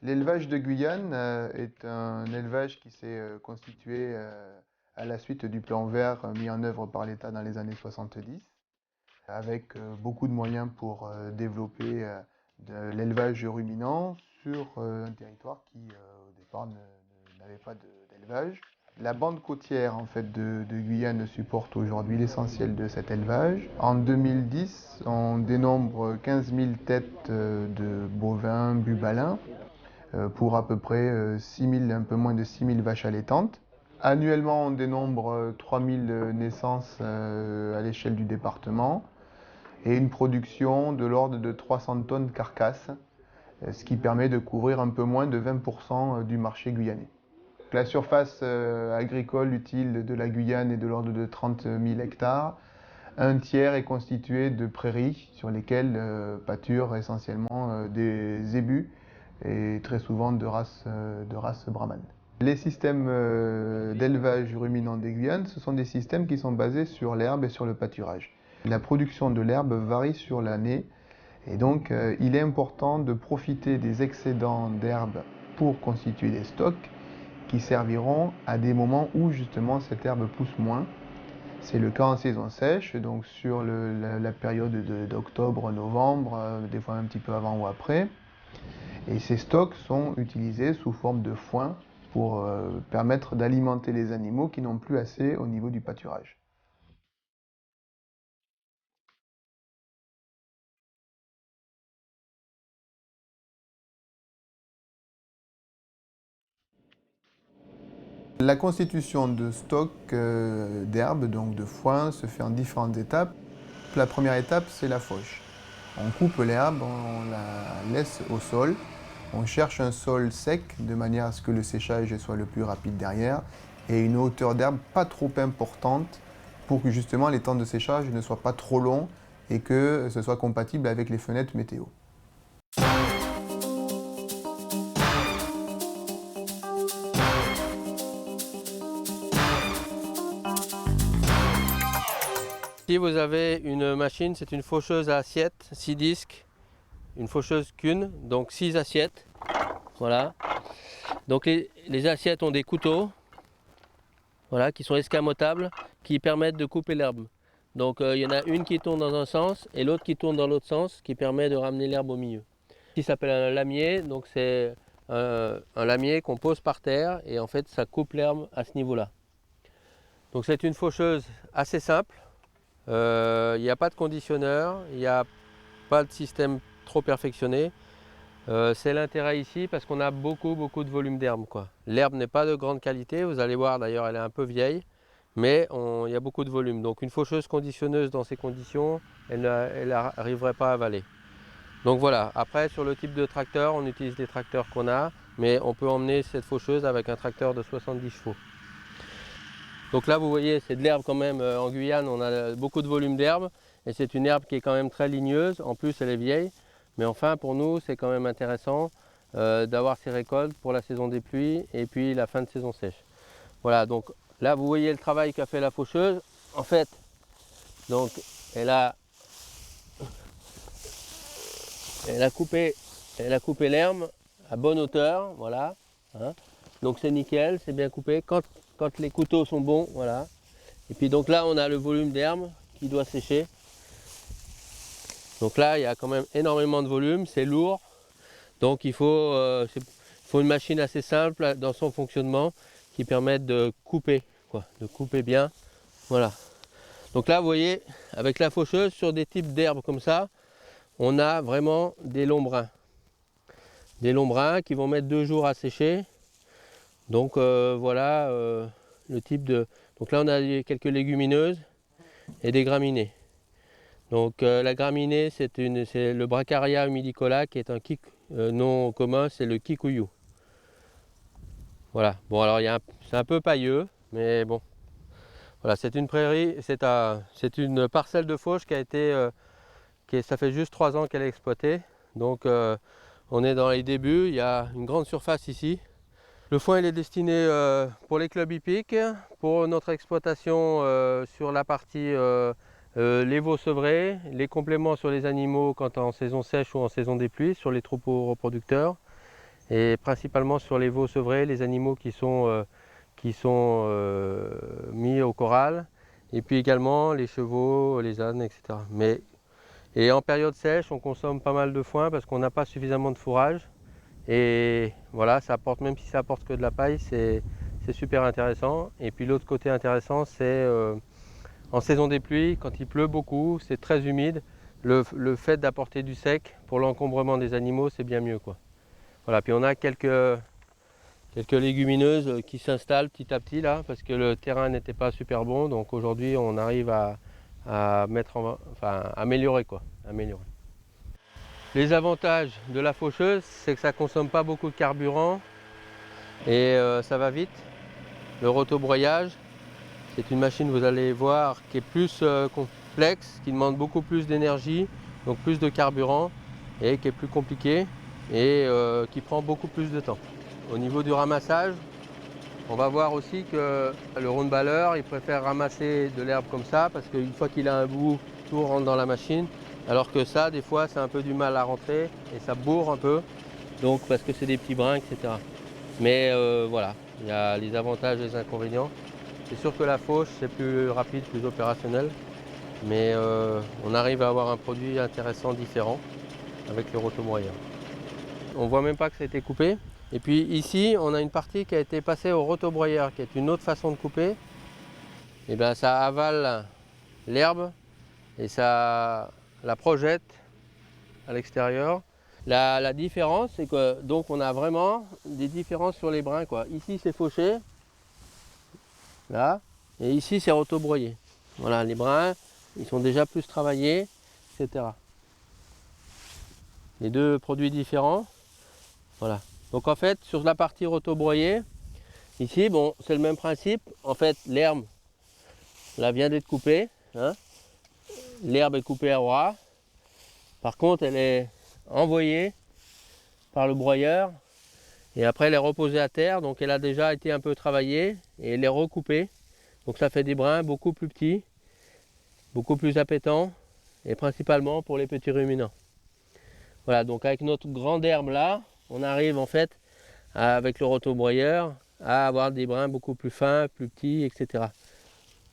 L'élevage de Guyane est un élevage qui s'est constitué à la suite du plan vert mis en œuvre par l'État dans les années 70, avec beaucoup de moyens pour développer de l'élevage ruminant sur un territoire qui au départ n'avait pas d'élevage. La bande côtière en fait, de Guyane supporte aujourd'hui l'essentiel de cet élevage. En 2010, on dénombre 15 000 têtes de bovins bubalins pour à peu près 6000, un peu moins de 6000 vaches allaitantes. Annuellement, on dénombre 3000 naissances à l'échelle du département et une production de l'ordre de 300 tonnes carcasses, ce qui permet de couvrir un peu moins de 20% du marché guyanais. La surface agricole utile de la Guyane est de l'ordre de 30 000 hectares. Un tiers est constitué de prairies sur lesquelles pâturent essentiellement des zébus et très souvent de race brahmane. Les systèmes d'élevage ruminant des Guyanes, ce sont des systèmes qui sont basés sur l'herbe et sur le pâturage. La production de l'herbe varie sur l'année et donc il est important de profiter des excédents d'herbe pour constituer des stocks qui serviront à des moments où justement cette herbe pousse moins. C'est le cas en saison sèche, donc sur la période d'octobre-novembre, des fois un petit peu avant ou après. Et ces stocks sont utilisés sous forme de foin pour permettre d'alimenter les animaux qui n'ont plus assez au niveau du pâturage. La constitution de stocks d'herbes, donc de foin, se fait en différentes étapes. La première étape, c'est la fauche. On coupe l'herbe, on la laisse au sol. On cherche un sol sec de manière à ce que le séchage soit le plus rapide derrière et une hauteur d'herbe pas trop importante pour que justement les temps de séchage ne soient pas trop longs et que ce soit compatible avec les fenêtres météo. Ici vous avez une machine, c'est une faucheuse à assiettes, 6 disques, une faucheuse qu'une, donc 6 assiettes. Voilà. Donc les assiettes ont des couteaux, voilà, qui sont escamotables, qui permettent de couper l'herbe. Donc il y en a une qui tourne dans un sens et l'autre qui tourne dans l'autre sens, qui permet de ramener l'herbe au milieu. Ce qui s'appelle un lamier, donc c'est un lamier qu'on pose par terre et en fait ça coupe l'herbe à ce niveau-là. Donc c'est une faucheuse assez simple. Il n'y a pas de conditionneur, il n'y a pas de système trop perfectionné. C'est l'intérêt ici parce qu'on a beaucoup de volume d'herbe. L'herbe n'est pas de grande qualité, vous allez voir d'ailleurs elle est un peu vieille, mais il y a beaucoup de volume. Donc une faucheuse conditionneuse dans ces conditions, elle n'arriverait pas à avaler. Donc voilà, après sur le type de tracteur, on utilise les tracteurs qu'on a, mais on peut emmener cette faucheuse avec un tracteur de 70 chevaux. Donc là vous voyez c'est de l'herbe quand même, en Guyane on a beaucoup de volume d'herbe et c'est une herbe qui est quand même très ligneuse, en plus elle est vieille, mais enfin pour nous c'est quand même intéressant d'avoir ces récoltes pour la saison des pluies et puis la fin de saison sèche. Voilà, donc là vous voyez le travail qu'a fait la faucheuse, en fait donc elle a coupé l'herbe à bonne hauteur, voilà, hein. Donc c'est nickel, c'est bien coupé. Quand les couteaux sont bons, voilà. Et puis donc là on a le volume d'herbe qui doit sécher. Donc là il y a quand même énormément de volume, c'est lourd. Donc il faut une machine assez simple dans son fonctionnement qui permette de couper, de couper bien. Voilà. Donc là vous voyez, avec la faucheuse, sur des types d'herbes comme ça, on a vraiment des longs brins. Des longs brins qui vont mettre 2 jours à sécher. Donc voilà le type de... Donc là on a quelques légumineuses et des graminées. Donc la graminée c'est le Bracharia humidicola qui est un nom commun, c'est le kikuyu. Voilà, bon alors c'est un peu pailleux, mais bon. Voilà, c'est une prairie, c'est une parcelle de fauche qui a été... ça fait juste 3 ans qu'elle est exploitée. Donc on est dans les débuts, il y a une grande surface ici. Le foin il est destiné pour les clubs hippiques, pour notre exploitation sur la partie les veaux sevrés, les compléments sur les animaux quand en saison sèche ou en saison des pluies, sur les troupeaux reproducteurs. et principalement sur les veaux sevrés, les animaux qui sont mis au corral, et puis également les chevaux, les ânes, etc. Et en période sèche, on consomme pas mal de foin parce qu'on n'a pas suffisamment de fourrage. Et voilà, ça apporte, même si ça apporte que de la paille, c'est super intéressant. Et puis l'autre côté intéressant, c'est en saison des pluies, quand il pleut beaucoup, c'est très humide. Le fait d'apporter du sec pour l'encombrement des animaux, c'est bien mieux, quoi. Voilà, puis on a quelques légumineuses qui s'installent petit à petit là, parce que le terrain n'était pas super bon. Donc aujourd'hui, on arrive à améliorer, quoi. Améliorer. Les avantages de la faucheuse, c'est que ça ne consomme pas beaucoup de carburant et ça va vite. Le rotobroyage, c'est une machine, vous allez voir, qui est plus complexe, qui demande beaucoup plus d'énergie, donc plus de carburant, et qui est plus compliquée et qui prend beaucoup plus de temps. Au niveau du ramassage, on va voir aussi que le roundballer, il préfère ramasser de l'herbe comme ça, parce qu'une fois qu'il a un bout, tout rentre dans la machine. Alors que ça, des fois, c'est un peu du mal à rentrer et ça bourre un peu, donc parce que c'est des petits brins, etc. Mais voilà, il y a les avantages et les inconvénients. C'est sûr que la fauche, c'est plus rapide, plus opérationnel, mais on arrive à avoir un produit intéressant, différent, avec le rotobroyeur. On voit même pas que ça a été coupé. Et puis ici, on a une partie qui a été passée au rotobroyeur, qui est une autre façon de couper. Et bien ça avale l'herbe et ça la projette à l'extérieur. La différence, c'est que donc on a vraiment des différences sur les brins, quoi. Ici c'est fauché, là, et ici c'est rotobroyé. Voilà, les brins, ils sont déjà plus travaillés, etc. Les deux produits différents. Voilà. Donc en fait, sur la partie rotobroyée, ici, bon, c'est le même principe. En fait, l'herbe, là, vient d'être coupée, hein. L'herbe est coupée à ras. Par contre, elle est envoyée par le broyeur et après elle est reposée à terre, donc elle a déjà été un peu travaillée et elle est recoupée. Donc ça fait des brins beaucoup plus petits, beaucoup plus appétants et principalement pour les petits ruminants. Voilà, donc avec notre grande herbe là, on arrive en fait, avec le rotobroyeur, à avoir des brins beaucoup plus fins, plus petits, etc.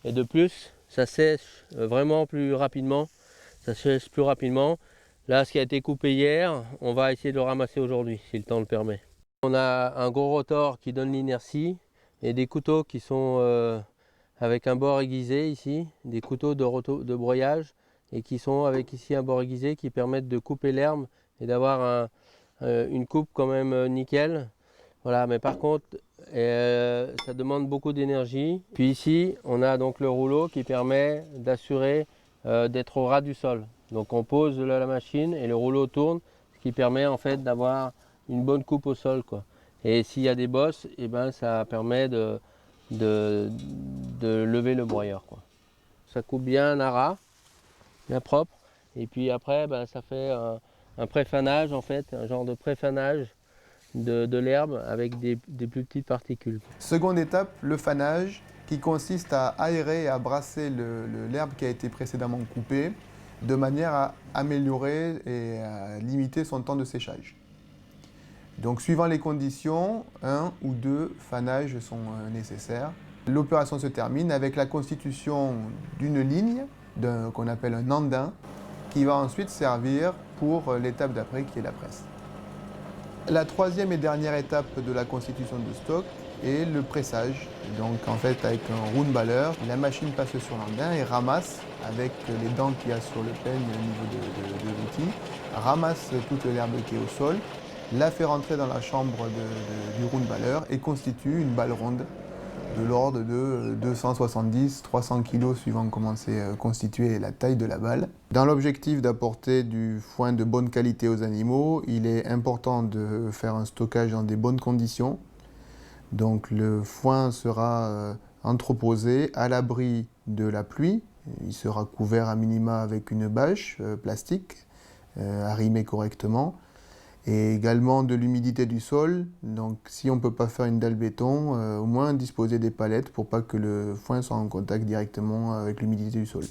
Et de plus, ça sèche vraiment plus rapidement. Ça sèche plus rapidement. Là, ce qui a été coupé hier, on va essayer de le ramasser aujourd'hui, si le temps le permet. On a un gros rotor qui donne l'inertie et des couteaux qui sont avec un bord aiguisé ici, des couteaux de broyage et qui sont avec ici un bord aiguisé qui permettent de couper l'herbe et d'avoir une coupe quand même nickel. Voilà, mais par contre, ça demande beaucoup d'énergie. Puis ici, on a donc le rouleau qui permet d'assurer d'être au ras du sol. Donc on pose la machine et le rouleau tourne, ce qui permet en fait d'avoir une bonne coupe au sol, quoi. Et s'il y a des bosses, et ben, ça permet de lever le broyeur, quoi. Ça coupe bien à ras, bien propre. Et puis après, ben, ça fait un préfanage, en fait, un genre de préfanage de l'herbe avec des plus petites particules. Seconde étape, le fanage, qui consiste à aérer et à brasser l'herbe qui a été précédemment coupée, de manière à améliorer et à limiter son temps de séchage. Donc suivant les conditions, 1 ou 2 fanages sont nécessaires. L'opération se termine avec la constitution d'une ligne, qu'on appelle un andin, qui va ensuite servir pour l'étape d'après qui est la presse. La troisième et dernière étape de la constitution de stock est le pressage. Donc en fait avec un roundballer, la machine passe sur l'andin et ramasse avec les dents qu'il y a sur le peigne au niveau de l'outil, ramasse toute l'herbe qui est au sol, la fait rentrer dans la chambre du roundballer et constitue une balle ronde de l'ordre de 270-300 kg suivant comment c'est constitué et la taille de la balle. Dans l'objectif d'apporter du foin de bonne qualité aux animaux, il est important de faire un stockage dans des bonnes conditions. Donc le foin sera entreposé à l'abri de la pluie. Il sera couvert à minima avec une bâche plastique, arrimée correctement. Et également de l'humidité du sol. Donc si on ne peut pas faire une dalle béton, au moins disposer des palettes pour pas que le foin soit en contact directement avec l'humidité du sol.